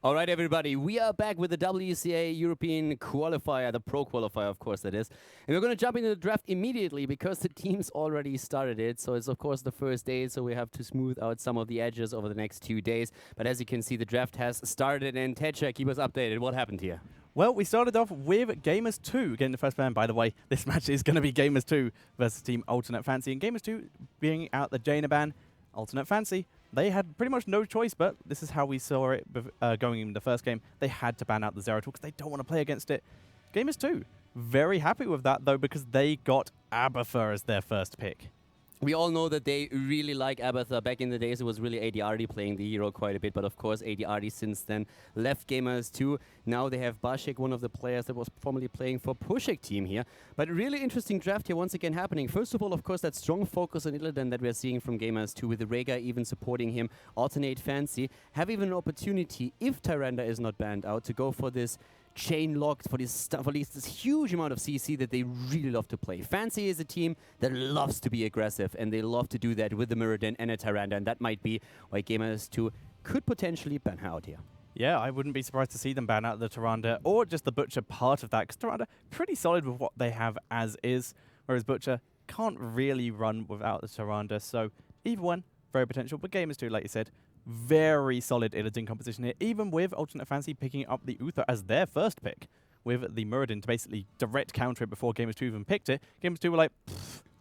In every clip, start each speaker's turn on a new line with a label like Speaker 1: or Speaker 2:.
Speaker 1: All right, everybody, we are back with the WCA European Qualifier, the Pro Qualifier, of course, that is. And we're going to jump into the draft immediately because the teams already started it. So it's, of course, the first day, so we have to smooth out some of the edges over the next 2 days. But as you can see, the draft has started, and Techa, keep us updated. What happened here?
Speaker 2: Well, we started off with Gamers2 getting the first ban. By the way, this match is going to be Gamers2 versus Team Alternate Fancy. And Gamers2 being out the Jaina ban, Alternate Fancy, they had pretty much no choice, but this is how we saw it going in the first game. They had to ban out the Zeratul because they don't want to play against it. Gamers2, very happy with that, though, because they got Abathur as their first pick.
Speaker 1: We all know that they really like Abathur. Back in the days, it was really ADRD playing the hero quite a bit, but of course, ADRD since then left Gamers2. Now they have Bashik, one of the players that was formerly playing for Pushik team here. But really interesting draft here once again happening. First of all, of course, that strong focus on Illidan that we're seeing from Gamers2 with the Rhaegar even supporting him. Alternate Fancy have even an opportunity, if Tyrande is not banned out, to go for this chain locked, for this huge amount of CC that they really love to play. Fancy is a team that loves to be aggressive, and they love to do that with the Muradin and a Tyrande, and that might be why Gamers2 could potentially ban out here.
Speaker 2: Yeah, I wouldn't be surprised to see them ban out the Tyrande or just the Butcher part of that, because Tyrande pretty solid with what they have as is, whereas Butcher can't really run without the Tyrande, so either one, very potential, but Gamers2, like you said, very solid Illidan composition here, even with Alternate Fancy picking up the Uther as their first pick, with the Muradin to basically direct counter it before Gamers2 even picked it. Gamers2 were like,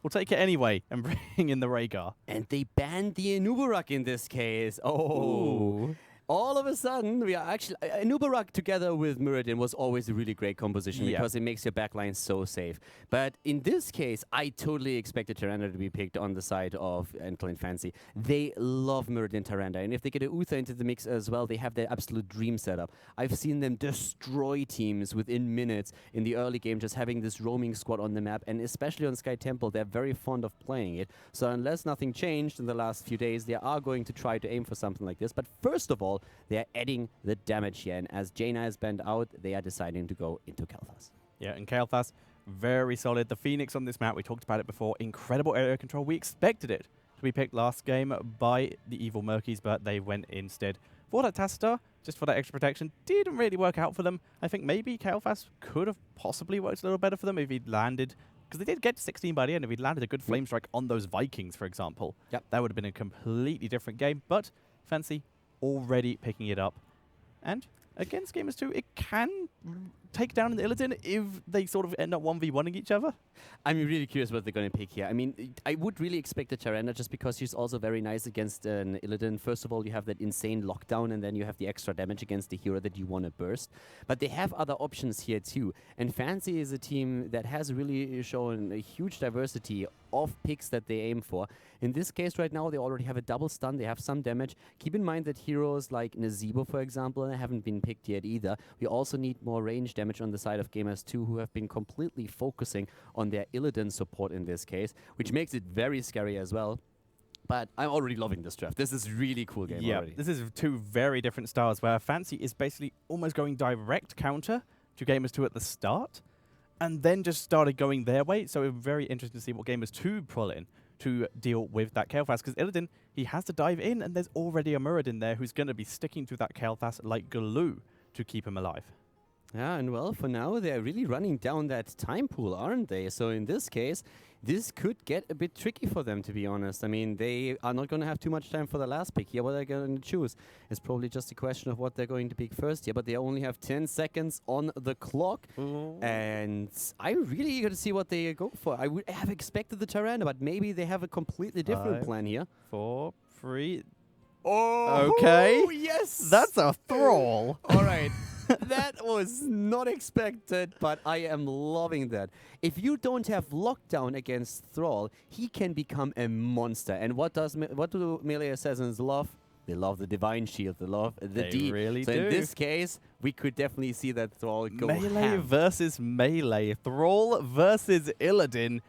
Speaker 2: we'll take it anyway, and bring in the Rhaegar.
Speaker 1: And they banned the Anubarak in this case. Oh.
Speaker 2: Ooh.
Speaker 1: All of a sudden, we are actually... Anubarak together with Muradin was always a really great composition because it makes your backline so safe. But in this case, I totally expected Tyrande to be picked on the side of Alternate Fancy. They love Muradin Tyrande, and if they get a Uther into the mix as well, they have their absolute dream setup. I've seen them destroy teams within minutes in the early game, just having this roaming squad on the map, and especially on Sky Temple, they're very fond of playing it. So unless nothing changed in the last few days, they are going to try to aim for something like this. But first of all, they are adding the damage here, and as Jaina is banned out, they are deciding to go into Kael'thas.
Speaker 2: Yeah, and Kael'thas, very solid. The Phoenix on this map, we talked about it before, incredible area control. We expected it to be picked last game by the Evil Murkies, but they went instead for that Tassadar, just for that extra protection. Didn't really work out for them. I think maybe Kael'thas could have possibly worked a little better for them if he'd landed, because they did get to 16 by the end. If he'd landed a good flame strike on those Vikings, for example, that would have been a completely different game. But Fancy already picking it up. And against Gamers2, it can take down an Illidan if they sort of end up 1v1ing each other.
Speaker 1: I'm really curious what they're going to pick here. I mean, I would really expect a Tyrande just because she's also very nice against an Illidan. First of all, you have that insane lockdown, and then you have the extra damage against the hero that you want to burst. But they have other options here too. And Fancy is a team that has really shown a huge diversity of picks that they aim for. In this case right now, they already have a double stun. They have some damage. Keep in mind that heroes like Nazeebo, for example, haven't been picked yet either. We also need more range damage on the side of Gamers2, who have been completely focusing on their Illidan support in this case, which makes it very scary as well. But I'm already loving this draft. This is really cool game already.
Speaker 2: This is two very different styles, where Fancy is basically almost going direct counter to Gamers2 at the start, and then just started going their way. So it's very interesting to see what Gamers2 pull in to deal with that Kael'thas, because Illidan, he has to dive in, and there's already a Muradin there who's going to be sticking to that Kael'thas like glue to keep him alive.
Speaker 1: Yeah, and well, for now, they're really running down that time pool, aren't they? So in this case, this could get a bit tricky for them, to be honest. I mean, they are not going to have too much time for the last pick here. What they're going to choose is probably just a question of what they're going to pick first here, but they only have 10 seconds on the clock, and I'm really eager to see what they go for. I would have expected the Tyrande, but maybe they have a completely different plan here.
Speaker 2: 4, 3...
Speaker 1: Oh,
Speaker 2: okay.
Speaker 1: Yes!
Speaker 2: That's a Thrall.
Speaker 1: All right. That was not expected, but I am loving that. If you don't have lockdown against Thrall, he can become a monster. And what do melee assassins love? They love the Divine Shield. They love the D.
Speaker 2: Really
Speaker 1: so
Speaker 2: do.
Speaker 1: In this case, we could definitely see that Thrall go
Speaker 2: Melee
Speaker 1: ham.
Speaker 2: versus melee. Thrall versus Illidan.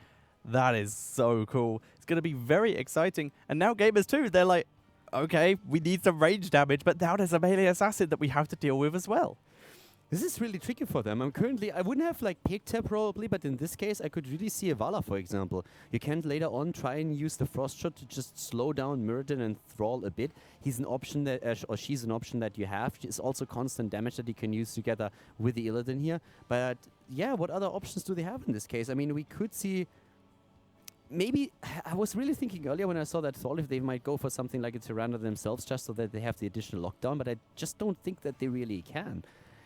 Speaker 2: That is so cool. It's going to be very exciting. And now Gamers2, they're like, okay, we need some range damage, but now there's a melee assassin that we have to deal with as well.
Speaker 1: This is really tricky for them. I wouldn't have like picked her probably, but in this case, I could really see a Vala, for example. You can later on try and use the Frost Shot to just slow down Mirrodin and Thrall a bit. He's an option that, or she's an option that you have. It's also constant damage that you can use together with the Illidan here. But yeah, what other options do they have in this case? I mean, we could see. Maybe, I was really thinking earlier when I saw that Thrall if they might go for something like a Tyrannus themselves just so that they have the additional lockdown, but I just don't think that they really can.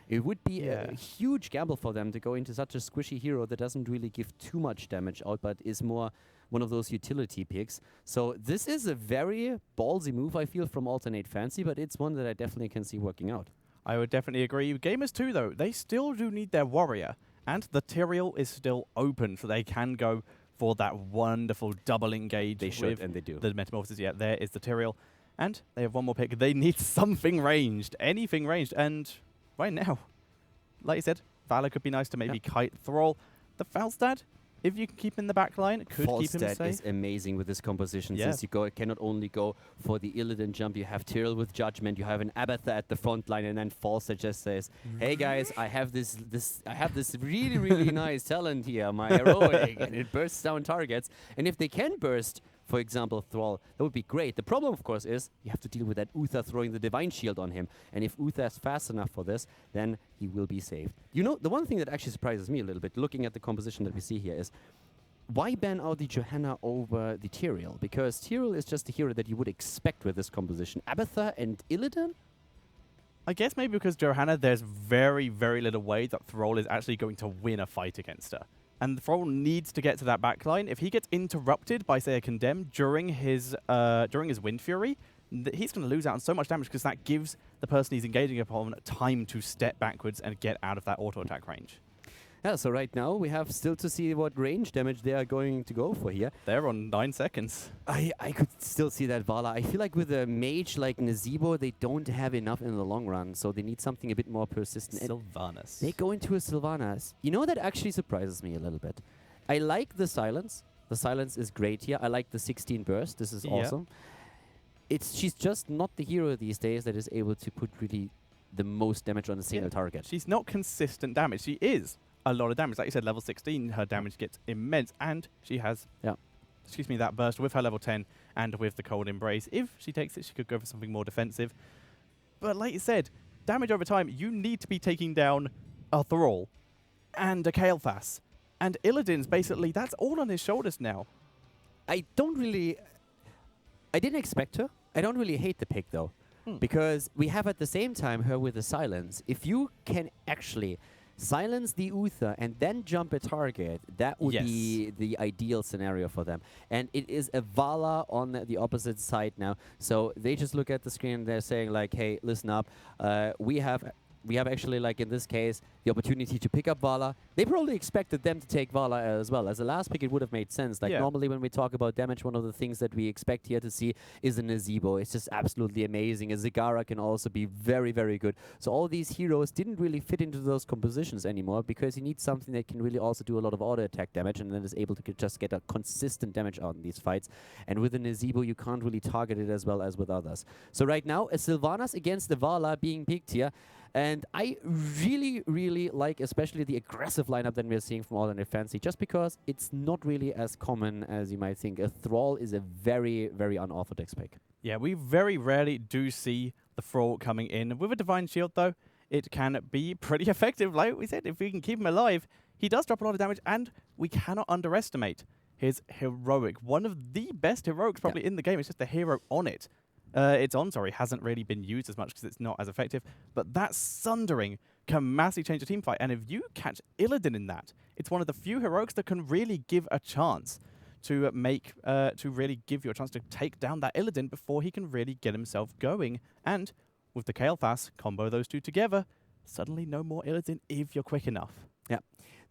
Speaker 1: It would be a huge gamble for them to go into such a squishy hero that doesn't really give too much damage out, but is more one of those utility picks. So this is a very ballsy move, I feel, from ATN Fancy, but it's one that I definitely can see working out.
Speaker 2: I would definitely agree. Gamers2, though, they still do need their warrior, and the Tyrael is still open, so they can go for that wonderful double engage.
Speaker 1: They should, and they do.
Speaker 2: The Metamorphosis, yeah, there is the Tyrael. And they have one more pick. They need something ranged, anything ranged, and right now, like you said, Valor could be nice to maybe kite Thrall. The Falstad, if you can keep him in the back line, could keep him safe.
Speaker 1: Falstad is amazing with this composition. Since you cannot only go for the Illidan jump, you have Tyrael with Judgment, you have an Abathur at the front line, and then Falstad just says, "Hey guys, I have this really really nice talent here, my heroic," and it bursts down targets. And if they can burst, for example, Thrall, that would be great. The problem, of course, is you have to deal with that Uther throwing the Divine Shield on him. And if Uther is fast enough for this, then he will be saved. You know, the one thing that actually surprises me a little bit, looking at the composition that we see here, is why ban out the Johanna over the Tyrael? Because Tyrael is just the hero that you would expect with this composition. Abathur and Illidan?
Speaker 2: I guess maybe because Johanna, there's very, very little way that Thrall is actually going to win a fight against her. And Thrall needs to get to that backline. If he gets interrupted by, say, a Condemn during his Wind Fury, he's going to lose out on so much damage because that gives the person he's engaging upon time to step backwards and get out of that auto-attack range.
Speaker 1: Yeah, so right now we have still to see what range damage they are going to go for here.
Speaker 2: They're on 9 seconds.
Speaker 1: I could still see that Vala. I feel like with a mage like Nazeebo, they don't have enough in the long run, so they need something a bit more persistent.
Speaker 2: Sylvanas.
Speaker 1: They go into a Sylvanas. You know, that actually surprises me a little bit. I like the silence. The silence is great here. I like the 16 burst. This is awesome. She's just not the hero these days that is able to put really the most damage on a single target.
Speaker 2: She's not consistent damage. She is a lot of damage. Like you said, level 16, her damage gets immense, and she has that burst with her level 10 and with the Cold Embrace. If she takes it, she could go for something more defensive. But like you said, damage over time, you need to be taking down a Thrall and a Kael'thas. And Illidan's basically, that's all on his shoulders now.
Speaker 1: I didn't expect her. I don't really hate the pick, though. Because we have at the same time her with the silence. If you can actually silence the Uther and then jump a target, that would be the ideal scenario for them. And it is a Vala on the opposite side now. So they just look at the screen and they're saying like, hey, listen up. We have actually, like in this case, the opportunity to pick up Vala. They probably expected them to take Vala as well. As a last pick, it would have made sense. Like normally when we talk about damage, one of the things that we expect here to see is a Nazeebo. It's just absolutely amazing. A Zagara can also be very, very good. So all these heroes didn't really fit into those compositions anymore because you need something that can really also do a lot of auto attack damage and then is able to just get a consistent damage out in these fights. And with a Nazeebo, you can't really target it as well as with others. So right now, a Sylvanas against the Vala being picked here. And I really, really like especially the aggressive lineup that we're seeing from ATN Fancy, just because it's not really as common as you might think. A Thrall is a very, very unorthodox pick.
Speaker 2: Yeah, we very rarely do see the Thrall coming in. With a Divine Shield, though, it can be pretty effective. Like we said, if we can keep him alive, he does drop a lot of damage, and we cannot underestimate his heroic. One of the best heroics probably in the game. It's just the hero on it. Hasn't really been used as much because it's not as effective. But that Sundering can massively change the team fight. And if you catch Illidan in that, it's one of the few heroics that can really give a chance to really give you a chance to take down that Illidan before he can really get himself going. And with the Kael'thas, combo those two together, suddenly no more Illidan if you're quick enough.
Speaker 1: Yeah.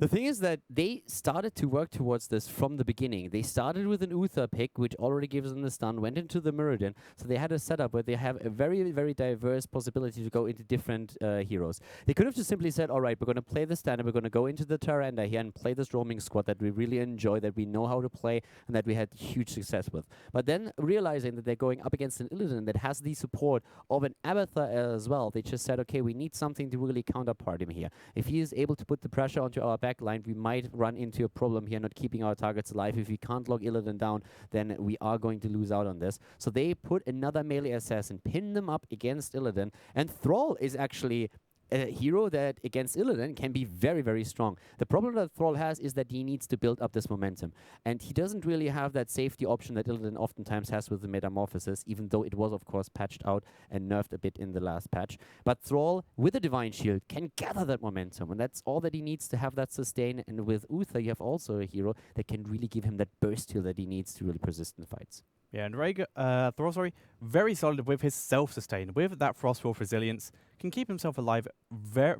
Speaker 1: The thing is that they started to work towards this from the beginning. They started with an Uther pick, which already gives them the stun, went into the Muradin. So they had a setup where they have a very, very diverse possibility to go into different heroes. They could have just simply said, all right, we're going to play the standard, we're going to go into the Tyrande here and play this roaming squad that we really enjoy, that we know how to play, and that we had huge success with. But then realizing that they're going up against an Illidan that has the support of an Abathur as well, they just said, okay, we need something to really counterpart him here. If he is able to put the pressure onto our back line, we might run into a problem here, not keeping our targets alive. If we can't lock Illidan down, then we are going to lose out on this. So they put another melee assassin, pin them up against Illidan, and Thrall is actually a hero that against Illidan can be very, very strong. The problem that Thrall has is that he needs to build up this momentum. And he doesn't really have that safety option that Illidan oftentimes has with the Metamorphosis, even though it was, of course, patched out and nerfed a bit in the last patch. But Thrall, with a Divine Shield, can gather that momentum, and that's all that he needs to have that sustain. And with Uther, you have also a hero that can really give him that burst heal that he needs to really persist in fights.
Speaker 2: Yeah, and Thrall, very solid with his self-sustain, with that Frostwolf resilience, can keep himself alive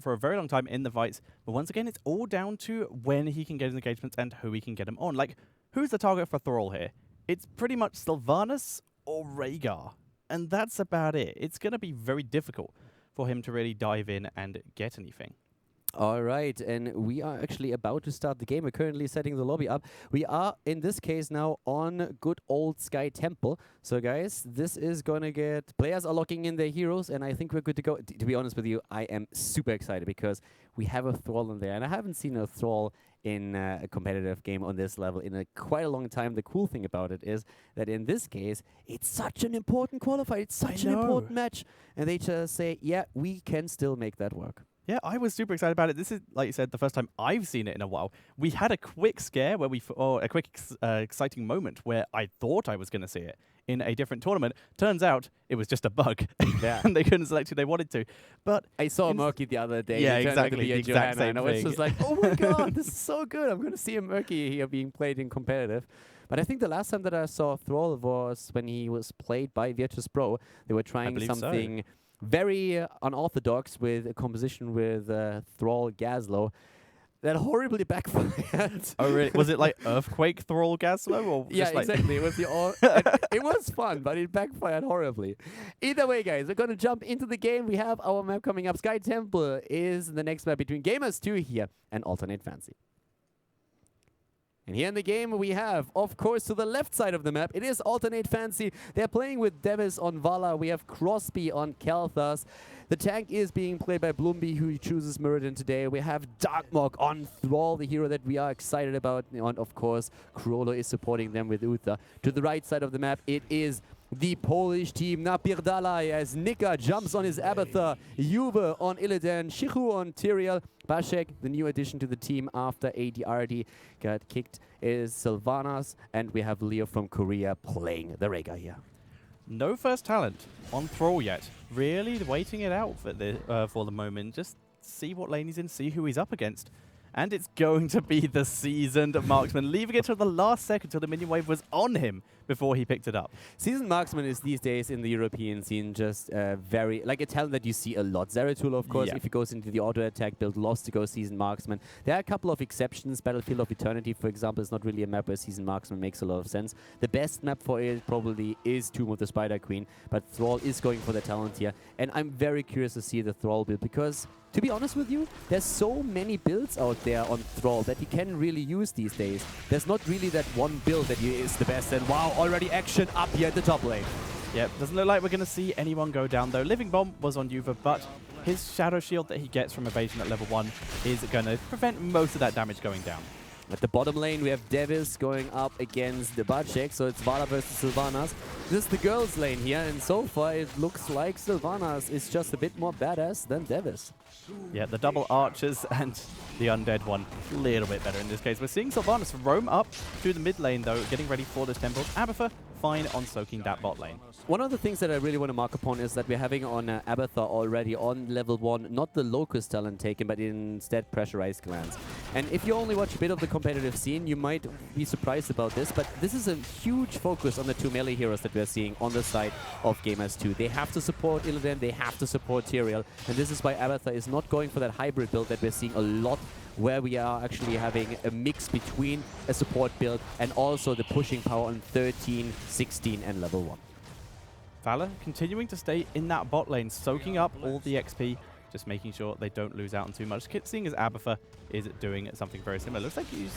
Speaker 2: for a very long time in the fights. But once again, it's all down to when he can get his engagements and who he can get him on. Like, who's the target for Thrall here? It's pretty much Sylvanas or Rhaegar, and that's about it. It's going to be very difficult for him to really dive in and get anything.
Speaker 1: All right, and we are actually about to start the game. We're currently setting the lobby up. We are, in this case now, on good old Sky Temple. So, guys, this is going to get... Players are locking in their heroes, and I think we're good to go. To be honest with you, I am super excited because we have a Thrall in there, and I haven't seen a Thrall in a competitive game on this level in quite a long time. The cool thing about it is that in this case, it's such an important qualifier. It's such an important match. And they just say, yeah, we can still make that work.
Speaker 2: Yeah, I was super excited about it. This is, like you said, the first time I've seen it in a while. We had a quick scare where a quick exciting moment where I thought I was going to see it in a different tournament. Turns out it was just a bug.
Speaker 1: Yeah.
Speaker 2: And they couldn't select who they wanted to. But
Speaker 1: I saw a Murky the other day.
Speaker 2: Yeah, exactly. The exact same
Speaker 1: and I was just like, oh my god, this is so good. I'm going to see a Murky here being played in competitive. But I think the last time that I saw Thrall was when he was played by Virtus Pro. They were trying something... very unorthodox with a composition with Thrall Gazlowe that horribly backfired.
Speaker 2: Oh, really? Was it like Earthquake Thrall Gazlowe? Or
Speaker 1: yeah,
Speaker 2: just like
Speaker 1: exactly. It was it was fun, but it backfired horribly. Either way, guys, we're going to jump into the game. We have our map coming up. Sky Temple is the next map between Gamers2 here and Alternate Fancy. And here in the game we have, of course, to the left side of the map, it is Alternate Fancy. They're playing with Devis on Vala. We have Crosby on Kalthas. The tank is being played by Bloomby, who chooses Muradin today. We have Darkmog on Thrall, the hero that we are excited about. And, of course, Krolo is supporting them with Uther. To the right side of the map, it is the Polish team, Napierdalai, as Nika jumps on his Abathur, Juve on Illidan, Shichu on Tyrael, Bashek, the new addition to the team after ADRD got kicked, is Sylvanas, and we have Leo from Korea playing the Rhaegar here.
Speaker 2: No first talent on Thrall yet. Really waiting it out for the moment. Just see what lane he's in, see who he's up against. And it's going to be the seasoned marksman, leaving it till the last second till the minion wave was on him before he picked it up.
Speaker 1: Seasoned marksman is these days in the European scene just very, like a talent that you see a lot. Zeratul, of course, if he goes into the auto attack build, loves to go seasoned marksman. There are a couple of exceptions. Battlefield of Eternity, for example, is not really a map where seasoned marksman makes a lot of sense. The best map for it probably is Tomb of the Spider Queen, but Thrall is going for the talent here. And I'm very curious to see the Thrall build because, to be honest with you, there's so many builds out there on Thrall that he can really use these days. There's not really that one build that is the best, and wow, already action up here at the top lane.
Speaker 2: Yep, doesn't look like we're going to see anyone go down though. Living Bomb was on Juve, but his Shadow Shield that he gets from evasion at level 1 is going to prevent most of that damage going down.
Speaker 1: At the bottom lane, we have Devis going up against the Bacek, so it's Vala versus Sylvanas. This is the girls' lane here, and so far it looks like Sylvanas is just a bit more badass than Devis.
Speaker 2: Yeah, the double archers and the undead one, a little bit better in this case. We're seeing Sylvanas roam up through the mid lane, though, getting ready for this temple. Abathur, fine on soaking that bot lane.
Speaker 1: One of the things that I really want to mark upon is that we're having on Abathur already on level 1, not the Locust talent taken, but instead pressurized clans. And if you only watch a bit of the competitive scene, you might be surprised about this, but this is a huge focus on the two melee heroes that we're seeing on the side of Gamers2. They have to support Illidan, they have to support Tyrael, and this is why Abathur is not going for that hybrid build that we're seeing a lot where we are actually having a mix between a support build and also the pushing power on 13, 16, and level 1.
Speaker 2: Valor continuing to stay in that bot lane, soaking up all the XP, just making sure they don't lose out on too much. Seeing as Abathur is doing something very similar. Looks like he's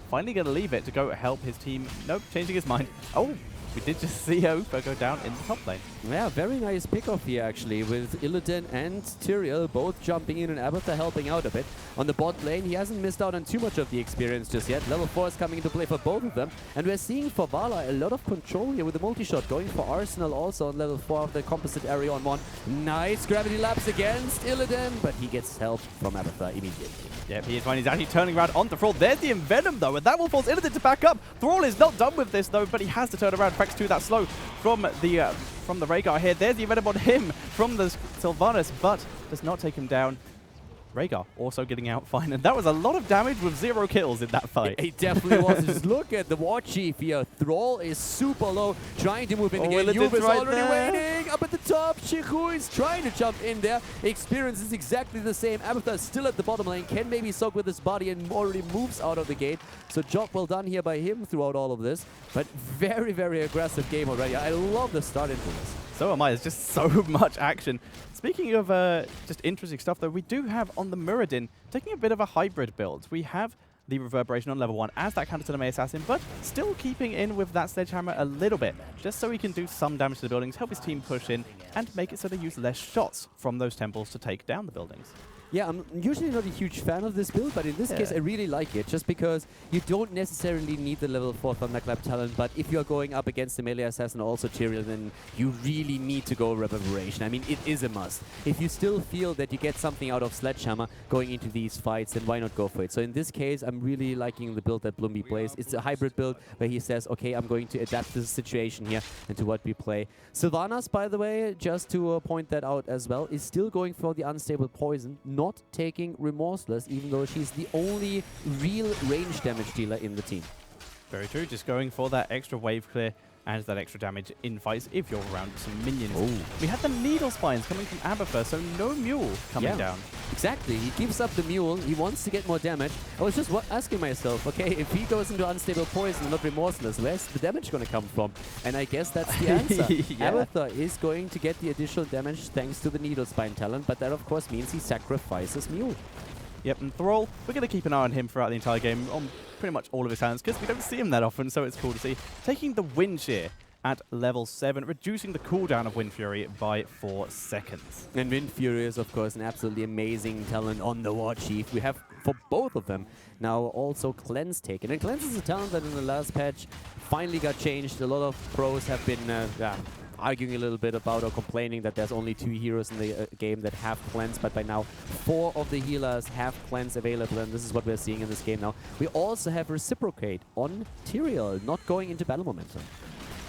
Speaker 2: finally going to leave it to go help his team. Nope, changing his mind. Oh, we did just see Opa go down in the top lane.
Speaker 1: Yeah, very nice pick-off here, actually, with Illidan and Tyrael both jumping in and Abathur helping out a bit. On the bot lane, he hasn't missed out on too much of the experience just yet. Level 4 is coming into play for both of them. And we're seeing for Vala a lot of control here with the multi-shot, going for Arsenal also on level 4 of the composite area on 1. Nice gravity lapse against Illidan, but he gets help from Abathur immediately.
Speaker 2: Yep, he is fine. He's actually turning around onto Thrall. There's the Envenom, though, and that will force Illidan to back up. Thrall is not done with this, though, but he has to turn around. Thanks to that slow from the Rhaegar here. There's the Envenom on him from the Sylvanas, but does not take him down. Rhaegar also getting out fine, and that was a lot of damage with 0 kills in that fight.
Speaker 1: It definitely was. Just look at the War Chief here. Thrall is super low, trying to move in the game. Yuba is already waiting up at the top. Shiku is trying to jump in there. Experience is exactly the same. Abathur is still at the bottom lane, can maybe soak with his body and already moves out of the gate. So job well done here by him throughout all of this. But very, very aggressive game already. I love the start into this.
Speaker 2: So am I. There's just so much action. Speaking of just interesting stuff, though, we do have on the Muradin taking a bit of a hybrid build. We have the Reverberation on level 1 as that counter to the May Assassin, but still keeping in with that Sledgehammer a little bit, just so he can do some damage to the buildings, help his team push in, and make it so they use less shots from those temples to take down the buildings.
Speaker 1: Yeah, I'm usually not a huge fan of this build, but in this case I really like it, just because you don't necessarily need the level 4 Thunderclap talent, but if you're going up against the melee assassin or also Tyrael, then you really need to go Reverberation. I mean, it is a must. If you still feel that you get something out of Sledgehammer going into these fights, then why not go for it? So in this case, I'm really liking the build that Blumby plays. It's a hybrid build where he says, okay, I'm going to adapt to the situation here and to what we play. Sylvanas, by the way, just to point that out as well, is still going for the unstable poison, not taking Remorseless, even though she's the only real range damage dealer in the team.
Speaker 2: Very true, just going for that extra wave clear and that extra damage in fights if you're around some minions.
Speaker 1: Oh.
Speaker 2: We had the Needle Spines coming from Abathur, so no Mule coming down.
Speaker 1: Exactly, he gives up the Mule, he wants to get more damage. I was just asking myself, okay, if he goes into unstable poison and not Remorseless, where's the damage going to come from? And I guess that's the answer. Abathur is going to get the additional damage thanks to the Needle Spine talent, but that of course means he sacrifices Mule.
Speaker 2: Yep, and Thrall, we're going to keep an eye on him throughout the entire game, on pretty much all of his talents, because we don't see him that often, so it's cool to see. Taking the Wind Shear at level 7, reducing the cooldown of Wind Fury by 4 seconds.
Speaker 1: And Wind Fury is, of course, an absolutely amazing talent on the War Chief. We have, for both of them, now also Cleanse taken. And Cleanse is a talent that in the last patch finally got changed. A lot of pros have been arguing a little bit about or complaining that there's only 2 heroes in the game that have Cleanse, but by now 4 of the healers have Cleanse available, and this is what we're seeing in this game now. We also have Reciprocate on Tyrael, not going into battle momentum.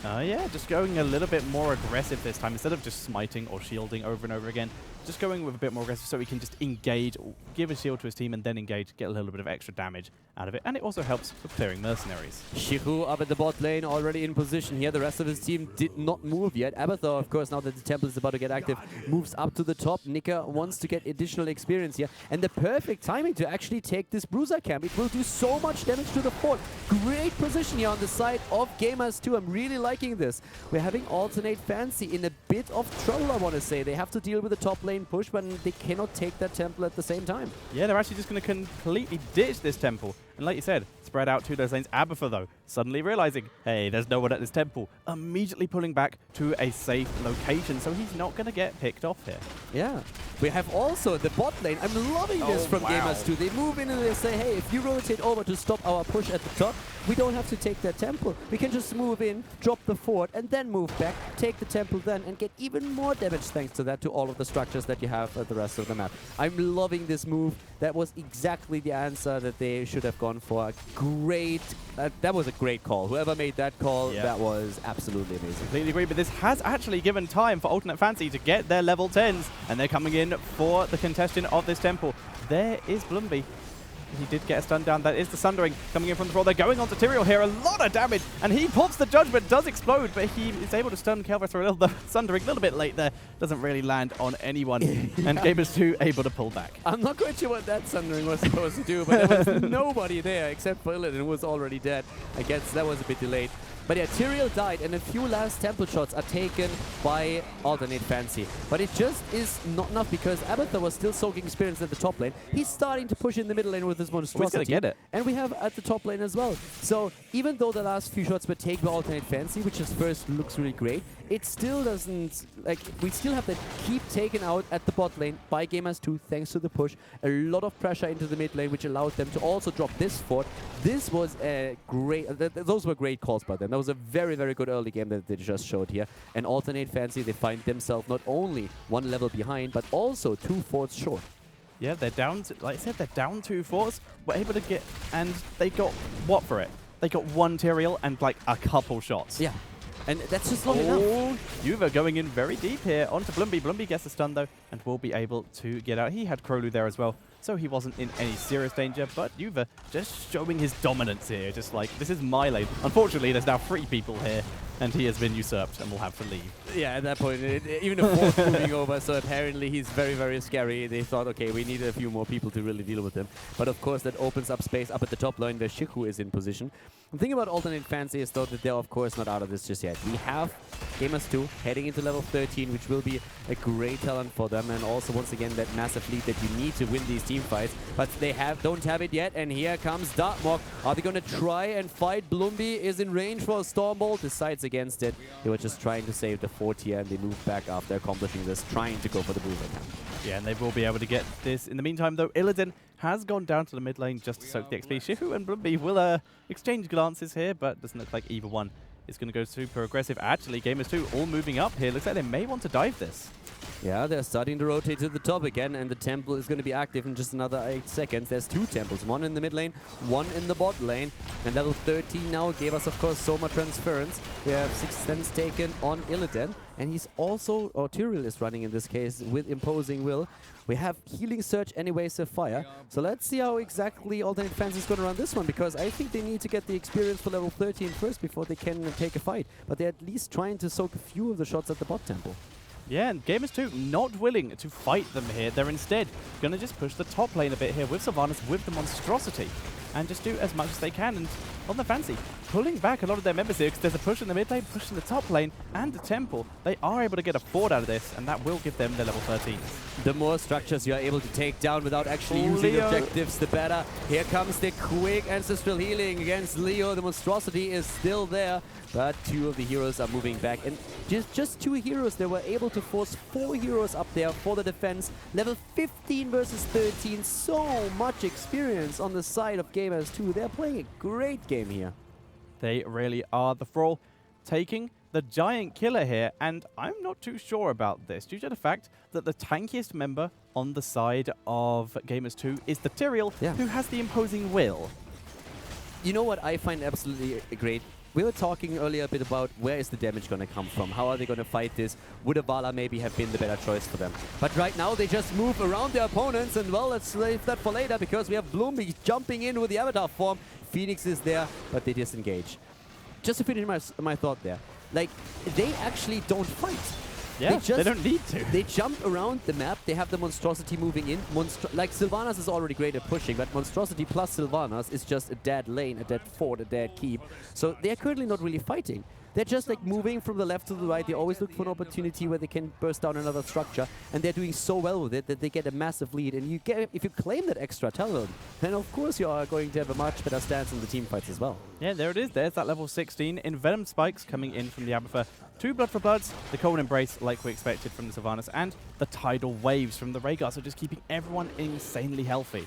Speaker 2: Yeah, just going a little bit more aggressive this time. Instead of just smiting or shielding over and over again, just going with a bit more aggressive so he can just engage, give a shield to his team and then engage, get a little bit of extra damage out of it. And it also helps with clearing mercenaries.
Speaker 1: Shiku up at the bot lane, already in position here. The rest of his team did not move yet. Abathur, of course, now that the temple is about to get active, moves up to the top. Nika wants to get additional experience here. And the perfect timing to actually take this Bruiser camp. It will do so much damage to the fort. Great position here on the side of Gamers2. I'm really liking this. We're having Alternate Fancy in a bit of trouble, I want to say. They have to deal with the top lane push, but they cannot take that temple at the same time. Yeah,
Speaker 2: they're actually just going to completely ditch this temple. And like you said, spread out to those lanes. Abathur, though, suddenly realizing, hey, there's no one at this temple, immediately pulling back to a safe location, so he's not going to get picked off here.
Speaker 1: Yeah. We have also the bot lane. I'm loving this from Gamers2. They move in and they say, hey, if you rotate over to stop our push at the top, we don't have to take that temple. We can just move in, drop the fort, and then move back, take the temple then, and get even more damage thanks to that, to all of the structures that you have at the rest of the map. I'm loving this move. That was exactly the answer that they should have gone for. Great. That was a great call. Whoever made that call, that was absolutely amazing.
Speaker 2: Completely agree, but this has actually given time for Alternate Fancy to get their level 10s, and they're coming in for the contestant of this temple. There is Blumby. He did get a stun down. That is the Sundering coming in from the floor. They're going on to Tyrael here. A lot of damage. And he pops the Judgment. Does explode, but he is able to stun Kelvin for a little. The Sundering a little bit late there. Doesn't really land on anyone. And Gamers2 able to pull back.
Speaker 1: I'm not quite sure what that Sundering was supposed to do, but there was nobody there except for Illidan, who was already dead. I guess that was a bit delayed. But yeah, Tyrael died, and a few last temple shots are taken by Alternate Fancy. But it just is not enough because Abathur was still soaking experience at the top lane. He's starting to push in the middle lane with his monstrosity.
Speaker 2: He's gonna get it.
Speaker 1: And we have at the top lane as well. So even though the last few shots were taken by Alternate Fancy, which at first looks really great, it still doesn't, like, we still have that keep taken out at the bot lane by Gamers2 thanks to the push. A lot of pressure into the mid lane, which allowed them to also drop this fort. This was a great, those were great calls by them. That was a very, very good early game that they just showed here. And Alternate Fancy, they find themselves not only one level behind, but also 2 forts short.
Speaker 2: Yeah, they're down, like I said, they're down 2 forts. We're able to get, and they got what for it? They got 1 Tyrael and like a couple shots.
Speaker 1: Yeah. And that's just not enough.
Speaker 2: Yuva going in very deep here onto Blumby. Blumby gets a stun though and will be able to get out. He had Krolu there as well, so he wasn't in any serious danger. But Yuva just showing his dominance here. Just like, this is my lane. Unfortunately, there's now 3 people here and he has been usurped and will have to leave.
Speaker 1: Yeah, at that point, even a fourth moving over, so apparently he's very, very scary. They thought, okay, we need a few more people to really deal with him. But of course, that opens up space up at the top line where Shiku is in position. The thing about Alternate Fancy is, though, that they're, of course, not out of this just yet. We have Gamers2 heading into level 13, which will be a great talent for them. And also, once again, that massive lead that you need to win these team fights. But they don't have it yet. And here comes Dartmok. Are they going to try and fight? Blumby is in range for a Stormbolt. Decides against it. They were just trying to save the fort here, and they moved back after accomplishing this, trying to go for the move again.
Speaker 2: Yeah, and they will be able to get this. In the meantime, though, Illidan has gone down to the mid lane just to soak the XP. Shifu and Blumby will exchange glances here, but doesn't look like either one is going to go super aggressive. Actually, Gamers2 all moving up here. Looks like they may want to dive this.
Speaker 1: Yeah, they're starting to rotate to the top again, and the temple is going to be active in just another 8 seconds. There's 2 temples, one in the mid lane, one in the bot lane. And level 13 now gave us, of course, Soma transference. We have 6 stands taken on Illidan, and he's also, or Tyrael is running in this case, with Imposing Will. We have Healing Surge anyway, Sapphire. So let's see how exactly Alternate Fancy is going to run this one, because I think they need to get the experience for level 13 first before they can take a fight. But they're at least trying to soak a few of the shots at the bot temple.
Speaker 2: Yeah, and Gamers2 not willing to fight them here. They're instead going to just push the top lane a bit here with Sylvanas, with the Monstrosity, and just do as much as they can. And on the Fancy, pulling back a lot of their members here, because there's a push in the mid lane, push in the top lane, and the temple. They are able to get a fort out of this, and that will give them their level 13.
Speaker 1: The more structures you are able to take down without actually using objectives, the better. Here comes the quick ancestral healing against Leo. The monstrosity is still there, but 2 of the heroes are moving back. And just 2 heroes, they were able to force 4 heroes up there for the defense. Level 15 versus 13. So much experience on the side of Gamers2. They're playing a great game here.
Speaker 2: They really are. The Thrall taking the giant killer here, and I'm not too sure about this due to the fact that the tankiest member on the side of Gamers2 is the Tyrael, who has the Imposing Will.
Speaker 1: You know what I find absolutely great? We were talking earlier a bit about where is the damage going to come from? How are they going to fight this? Would a Vala maybe have been the better choice for them? But right now they just move around their opponents, and well, let's leave that for later because we have Blumby jumping in with the Avatar form. Phoenix is there, but they disengage. Just to finish my thought there, like, they actually don't fight.
Speaker 2: Yeah, they don't need to.
Speaker 1: They jump around the map. They have the Monstrosity moving in. Like, Sylvanas is already great at pushing, but Monstrosity plus Sylvanas is just a dead lane, a dead fort, a dead keep. So they're currently not really fighting. They're just like moving from the left to the right. They always look for an opportunity where they can burst down another structure, and they're doing so well with it that they get a massive lead. And if you claim that extra talent, then of course you are going to have a much better stance in the team fights as well. Yeah,
Speaker 2: there it is. There's that level 16. Envenomed Spikes coming in from the Abathur. 2 Blood for Bloods, the Cold Embrace like we expected from the Sylvanas, and the Tidal Waves from the Rhaegar. So just keeping everyone insanely healthy.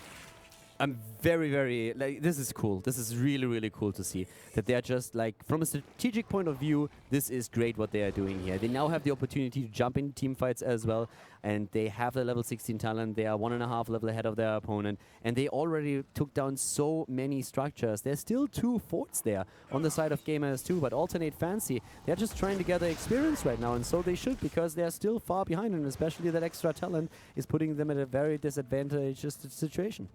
Speaker 1: I'm very, very, like, this is cool. This is really, really cool to see that they're just like, from a strategic point of view, this is great what they are doing here. They now have the opportunity to jump in team fights as well, and they have the level 16 talent. They are 1.5 level ahead of their opponent, and they already took down so many structures. There's still 2 forts there on the side of Gamers2, but Alternate Fancy, they're just trying to gather experience right now, and so they should, because they're still far behind, and especially that extra talent is putting them at a very disadvantageous situation.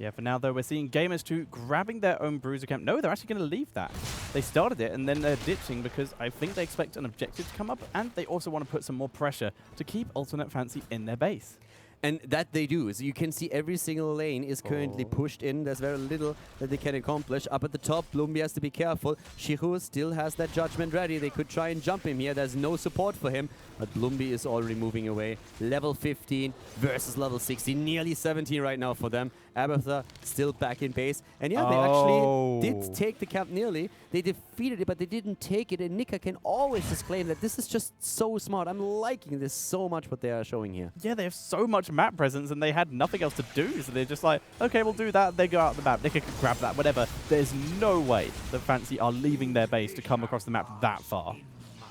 Speaker 2: Yeah, for now, though, we're seeing Gamers2 grabbing their own bruiser camp. No, they're actually going to leave that. They started it, and then they're ditching because I think they expect an objective to come up, and they also want to put some more pressure to keep Alternate Fancy in their base.
Speaker 1: And that they do. So you can see every single lane is currently pushed in. There's very little that they can accomplish. Up at the top, Blumby has to be careful. Shihu still has that judgment ready. They could try and jump him here. There's no support for him. But Blumby is already moving away. Level 15 versus level 16. Nearly 17 right now for them. Abathur still back in base. And yeah, they actually did take the camp nearly. They defeated it, but they didn't take it. And Nika can always just claim that this is just so smart. I'm liking this so much what they are showing here.
Speaker 2: Yeah, they have so much map presence and they had nothing else to do. So they're just like, okay, we'll do that. They go out the map. Nika can grab that, whatever. There's no way that Fancy are leaving their base to come across the map that far.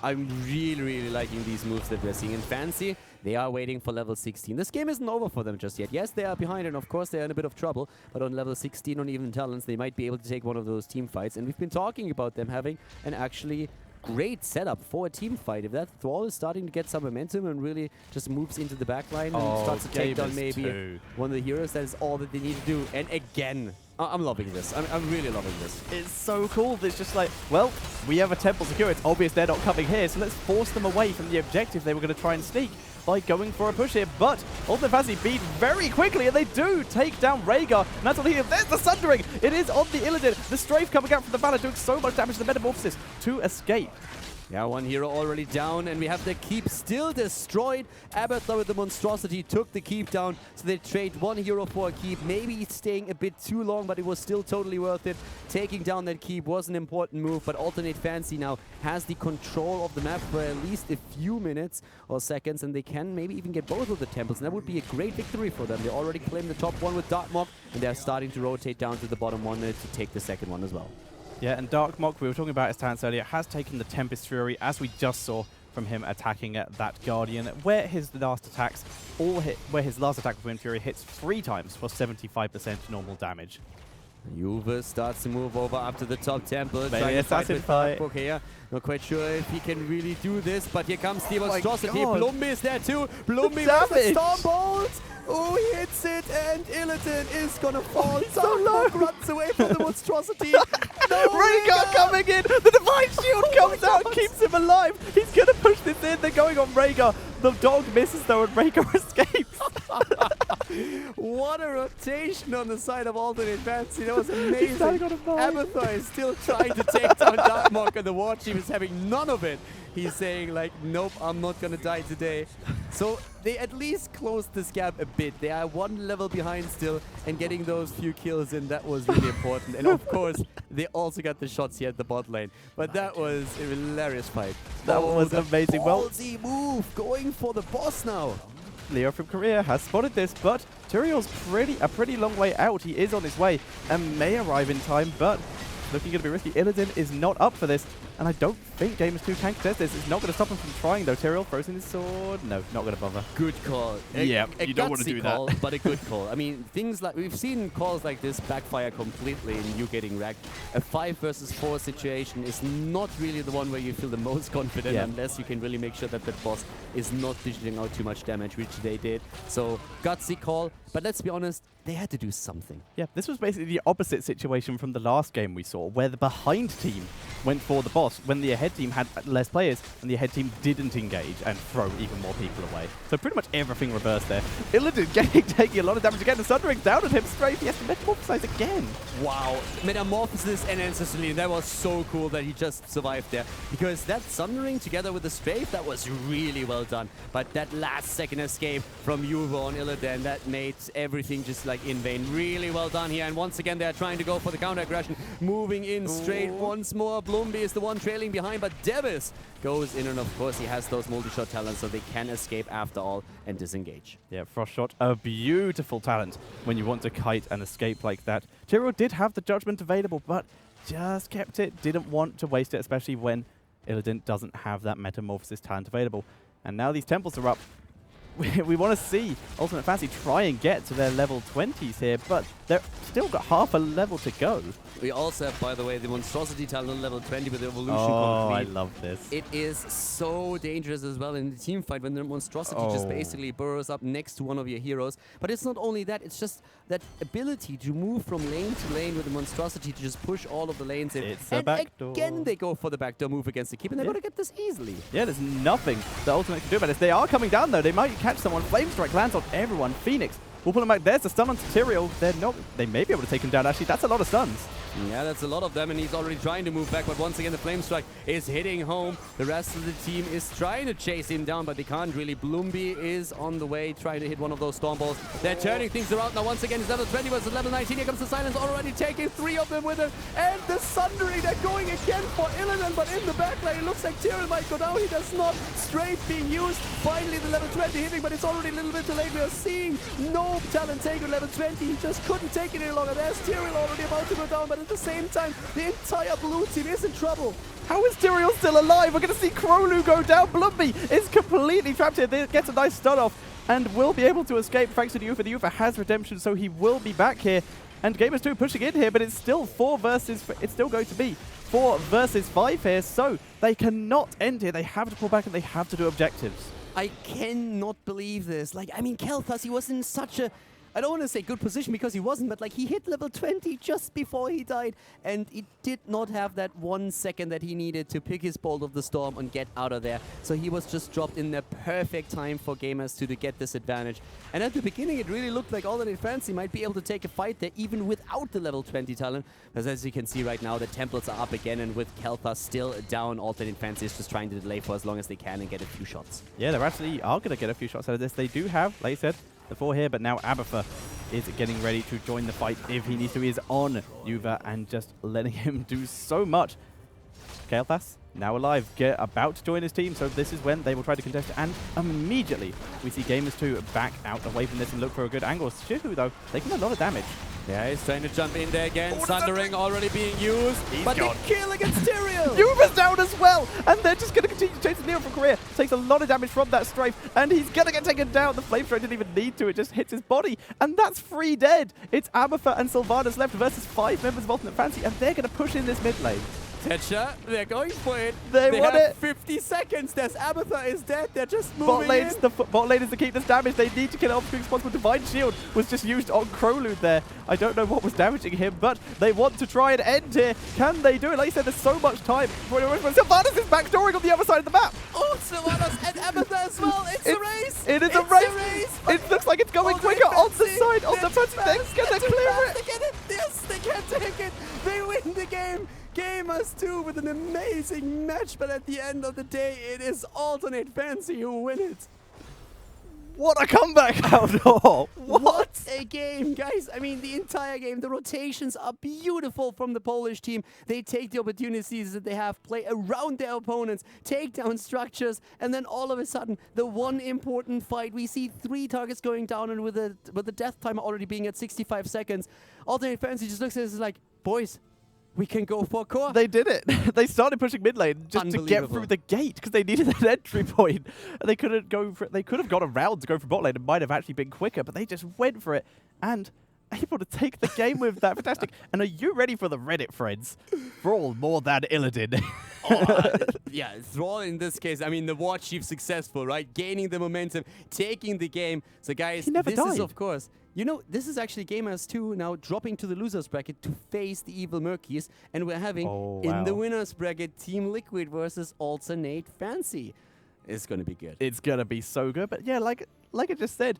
Speaker 1: I'm really, really liking these moves that we're seeing in Fancy. They are waiting for level 16. This game isn't over for them just yet. Yes, they are behind, and of course they are in a bit of trouble. But on level 16, on even talents, they might be able to take one of those team fights. And we've been talking about them having an actually great setup for a team fight. If that Thrall is starting to get some momentum and really just moves into the backline and starts to take down maybe one of the heroes, that is all that they need to do. And again, I'm loving this. I'm really loving this.
Speaker 2: It's so cool. It's just like, well, we have a temple secure. It's obvious they're not coming here, so let's force them away from the objective they were going to try and sneak by going for a push here. But Alternate Fancy beat very quickly, and they do take down Rhaegar. And that's all he. There's the Sundering. It is on the Illidan. The Strafe coming out from the Valor, doing so much damage to the Metamorphosis to escape.
Speaker 1: Yeah, one hero already down, and we have the keep still destroyed. Abathur with the monstrosity took the keep down, so they trade one hero for a keep. Maybe staying a bit too long, but it was still totally worth it. Taking down that keep was an important move, but Alternate Fancy now has the control of the map for at least a few minutes or seconds, and they can maybe even get both of the temples, and that would be a great victory for them. They already claimed the top one with Darkmok, and they're starting to rotate down to the bottom one to take the second one as well.
Speaker 2: Yeah, and Darkmok, we were talking about his talents earlier, has taken the Tempest Fury, as we just saw from him attacking that Guardian, where his last attacks where his last attack with Wind Fury hits 3 times for 75% normal damage.
Speaker 1: Juve starts to move over up to the top temple.
Speaker 2: Maybe assassin fight.
Speaker 1: Here. Not quite sure if he can really do this, but here comes the monstrosity. Blumby is there too. Blumby with the Storm Bolt. Oh, he hits it, and Illidan is gonna fall. Darkmok runs away from the monstrosity. No,
Speaker 2: Rhaegar coming in. The Divine Shield comes out, keeps him alive. He's gonna push this in. They're going on Rhaegar. The dog misses though, and Rhaegar escapes.
Speaker 1: What a rotation on the side of Alternate Fancy. That was amazing. Abathur is still trying to take down Darkmok, and the War Chief is having none of it. He's saying like, nope, I'm not going to die today. So they at least closed this gap a bit. They are one level behind still, and getting those few kills in, that was really important. And of course, they also got the shots here at the bot lane. But that was a hilarious fight.
Speaker 2: That was amazing.
Speaker 1: Ballsy move, going for the boss now.
Speaker 2: Leo from Korea has spotted this, but Tyrael's a pretty long way out. He is on his way and may arrive in time, but looking going to be risky. Illidan is not up for this, and I don't think Gamers2 can contest this. It's not going to stop him from trying, though. Tyrael throws in his sword. No, not going to bother.
Speaker 1: Good call.
Speaker 2: Yeah, you don't want to do
Speaker 1: call,
Speaker 2: that.
Speaker 1: But a good call. I mean, things like we've seen calls like this backfire completely and you getting wrecked. A 5 versus 4 situation is not really the one where you feel the most confident unless you can really make sure that that boss is not dishing out too much damage, which they did. So, gutsy call. But let's be honest, they had to do something.
Speaker 2: Yeah, this was basically the opposite situation from the last game we saw, where the behind team went for the boss when the ahead team had less players and the ahead team didn't engage and throw even more people away. So pretty much everything reversed there. Illidan taking a lot of damage again. The Sundering down at him straight. He has to metamorphosize again.
Speaker 1: Wow. Metamorphosis and Ancestral. That was so cool that he just survived there. Because that Sundering together with the Strafe, that was really well done. But that last second escape from Juve on Illidan, that made everything just like in vain. Really well done here. And once again, they're trying to go for the counter aggression. Moving in straight once more. Blumby is the one trailing behind, but Devis goes in, and of course he has those multi-shot talents, so they can escape after all and disengage.
Speaker 2: Yeah, Frost Shot, a beautiful talent when you want to kite and escape like that. Tyrael did have the Judgment available, but just kept it, didn't want to waste it, especially when Illidan doesn't have that Metamorphosis talent available. And now these temples are up. we want to see Ultimate Fancy try and get to their level 20s here, but they've still got half a level to go.
Speaker 1: We also have, by the way, the Monstrosity talent on level 20 with the Evolution
Speaker 2: Oh,
Speaker 1: complete.
Speaker 2: I love this.
Speaker 1: It is so dangerous as well in the team fight when the Monstrosity just basically burrows up next to one of your heroes. But it's not only that, it's just that ability to move from lane to lane with the Monstrosity to just push all of the lanes in.
Speaker 2: It's
Speaker 1: and
Speaker 2: a backdoor.
Speaker 1: Again, they go for the backdoor move against the keep, and they're going to get this easily.
Speaker 2: Yeah, there's nothing the Ultimate can do about this. They are coming down, though. They might catch someone. Flame Strike lands on everyone. Phoenix will pull him back. There's the stun on Tyrael. They may be able to take him down, actually. That's a lot of stuns.
Speaker 1: Yeah, that's a lot of them, and he's already trying to move back, but once again, the Flame Strike is hitting home. The rest of the team is trying to chase him down, but they can't really. Bloomby is on the way, trying to hit one of those Storm Balls. They're turning things around now. Once again, it's level 20 versus level 19. Here comes the Silence, already taking 3 of them with him, and the Sundering, they're going again for Illidan, but in the back lane, it looks like Tyrael might go down. He does not. Straight being used. Finally, the level 20 hitting, but it's already a little bit too late. We are seeing no talent take with level 20. He just couldn't take it any longer. There's Tyrael already about to go down, but at the same time, the entire blue team is in trouble.
Speaker 2: How is Tyrael still alive? We're going to see Krolu go down. Bloomby is completely trapped here. They gets a nice stun off and will be able to escape thanks to the Ufa. The Ufa has redemption, so he will be back here. And Gamers2 pushing in here, but it's still it's still going to be 4 versus 5 here, so they cannot end here. They have to pull back and they have to do objectives.
Speaker 1: I cannot believe this. Like, I mean, Kel'Thas, he was in such a, I don't want to say good position because he wasn't, but like he hit level 20 just before he died, and he did not have that 1 second that he needed to pick his Bolt of the Storm and get out of there. So he was just dropped in the perfect time for Gamers2 to get this advantage. And at the beginning, it really looked like Alternate Fancy might be able to take a fight there even without the level 20 talent. Because as you can see right now, the Temples are up again, and with Kel'Thas still down, Alternate Fancy is just trying to delay for as long as they can and get a few shots.
Speaker 2: Yeah, they actually are going to get a few shots out of this. They do have, like I said, the 4 here, but now Abathur is getting ready to join the fight if he needs to. He is on Yuva and just letting him do so much. Kel'Thas, now alive, about to join his team, so this is when they will try to contest it, and immediately we see Gamers2 back out away from this and look for a good angle. Shifu, though, taking a lot of damage.
Speaker 1: Yeah, he's trying to jump in there again. Sundering already being used.
Speaker 2: He's
Speaker 1: but
Speaker 2: gone.
Speaker 1: the kill against Tyrael!
Speaker 2: Yuva's down as well, and they're just going to continue to chase the Neo for career. Takes a lot of damage from that Strife, and he's going to get taken down. The Flame Strike didn't even need to. It just hits his body, and that's 3 dead. It's Abathur and Sylvanas left versus 5 members of Ultimate Fancy, and they're going to push in this mid lane.
Speaker 1: Tetcha, they're going for it.
Speaker 2: They want
Speaker 1: have
Speaker 2: it.
Speaker 1: 50 seconds. There's Abathur is dead. They're just moving
Speaker 2: Bot lane is to keep this damage. They need to kill it off being responsible. Divine Shield was just used on Krolu there. I don't know what was damaging him, but they want to try and end here. Can they do it? Like you said, there's so much time. Sylvanas is backdooring on the other side of the map.
Speaker 1: Oh, Sylvanas and Abathur as well. It's a race.
Speaker 2: It is a race. It looks like it's going quicker on the side. On the front, they're going to clear it.
Speaker 1: They get it. Yes, they can take it. They win the game. Gamers2 with an amazing match, but at the end of the day, it is Alternate Fancy who win it.
Speaker 2: What a comeback, Outdoor!
Speaker 1: What a game, guys. I mean, the entire game, the rotations are beautiful from the Polish team. They take the opportunities that they have, play around their opponents, take down structures, and then all of a sudden, the one important fight, we see 3 targets going down, and with the death timer already being at 65 seconds, Alternate Fancy just looks at us like, boys, we can go for core.
Speaker 2: They did it. They started pushing mid lane just to get through the gate because they needed an entry point. And they couldn't go for it. They could have got around to go for bot lane. It might have actually been quicker, but they just went for it and able to take the game with that. Fantastic. And are you ready for the Reddit threads? Brawl more than Illidan.
Speaker 1: Yeah, Thrall in this case, I mean, the War Chief successful, right? Gaining the momentum, taking the game. So guys, this is of course, you know, this is actually Gamers2 now dropping to the losers bracket to face the Evil Murkies. And we're having in the winners bracket Team Liquid versus Alternate Fancy. It's going to be good.
Speaker 2: It's going to be so good. But yeah, like I just said,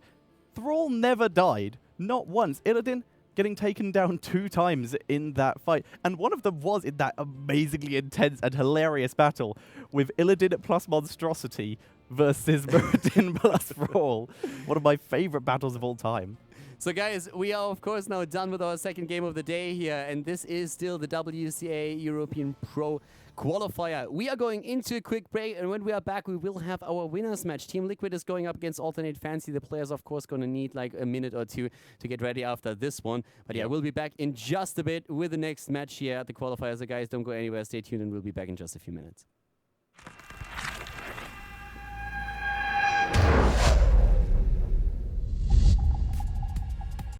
Speaker 2: Thrall never died. Not once. Illidan getting taken down 2 times in that fight. And one of them was in that amazingly intense and hilarious battle with Illidan plus Monstrosity versus Muradin plus Thrall. One of my favorite battles of all time.
Speaker 1: So guys, we are of course now done with our second game of the day here, and this is still the WCA European Pro Qualifier. We are going into a quick break, and when we are back, we will have our winners match. Team Liquid is going up against Alternate Fancy. The players, of course, going to need like a minute or 2 to get ready after this one. But yeah, we'll be back in just a bit with the next match here at the Qualifiers. So guys, don't go anywhere. Stay tuned, and we'll be back in just a few minutes.